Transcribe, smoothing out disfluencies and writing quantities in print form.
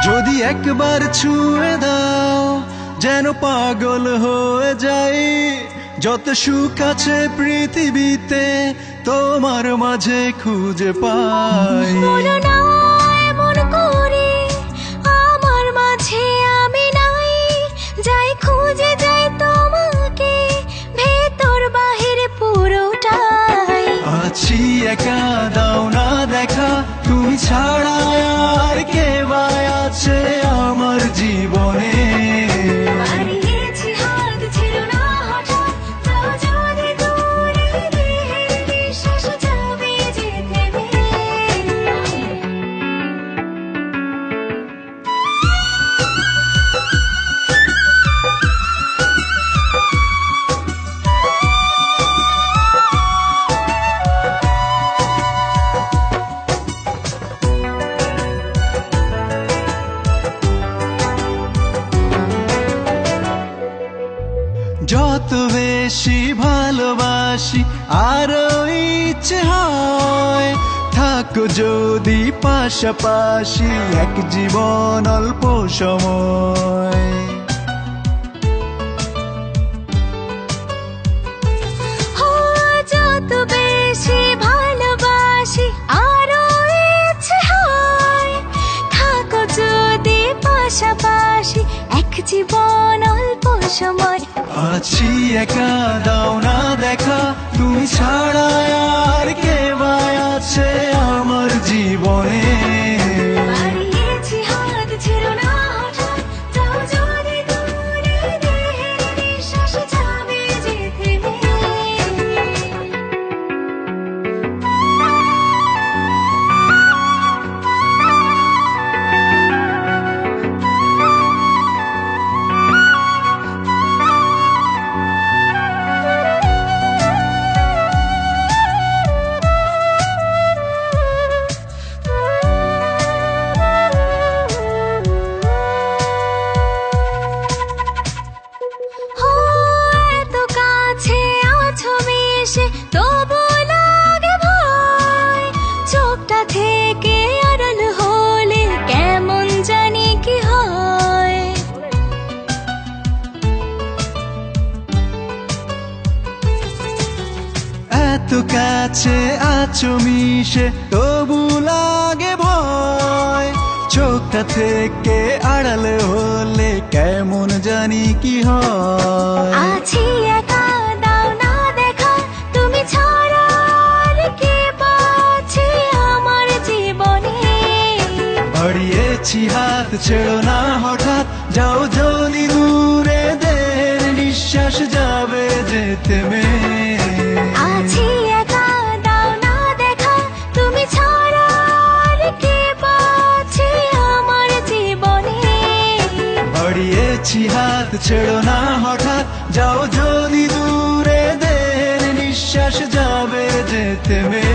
যদি একবার ছুঁয়ে দাও যেন পাগল হয়ে যাই। যত সুখ আছে পৃথিবীতে তোমার মাঝে খুঁজে পাই। বলো না এমন করে আমার মাঝে আমি নাই, যাই খুঁজে যাই তোমাকে ভেতর বাহির পুরোটাই। আছি একা দাও না দেখা, তুমি ছাড়া আর কে বা আছে আমার জীবনে। হারিয়েছি হাত ছিল না হঠাৎ, তাও যদি দূরে দেহের নিঃশ্বাস যাবে যে থেমে। যত বেশি ভালোবাসি আরো ইচ্ছে হয় থাকো যদি পাশাপাশি এক জীবন অল্প সময়। যত বেশি ভালোবাসি আরো ইচ্ছে হয় থাকো যদি পাশাপাশি এক জীবন অল্প সময়। আছি একা দাও না দেখা, তুমি ছাড়া আর কে বা আছে আমার জীবনে। হারিয়েছি হাত ছিল না হঠাৎ, তাও যদি দূরে দেহের নিঃশ্বাস যাবে যে থেমে। এত কাছে আছো মিশে তবু লাগে ভয়, চোখটা থেকে আড়াল হলে কেমন জানি কি হয়। এত কাছে আছো মিশে তবু লাগে ভয়, চোখটা থেকে আড়ালে হলে কেমন জানি কি হয়। আছি একা দাও না দেখা, তুমি ছাড়া আর কে বাঁচে আমার জীবনে। হারিয়েছি হাত ছেড়ো না হঠাৎ, যাও যদি দূরে দেহের নিঃশ্বাস যাবে যে থেমে। আছি একা দাও না দেখা, তুমি ছাড়া আর কে বাঁচে আমার জীবনে। হারিয়েছি হাত ছেড়ো না হঠাৎ, যাও যদি দূরে দেহের নিঃশ্বাস যাবে যে থেমে।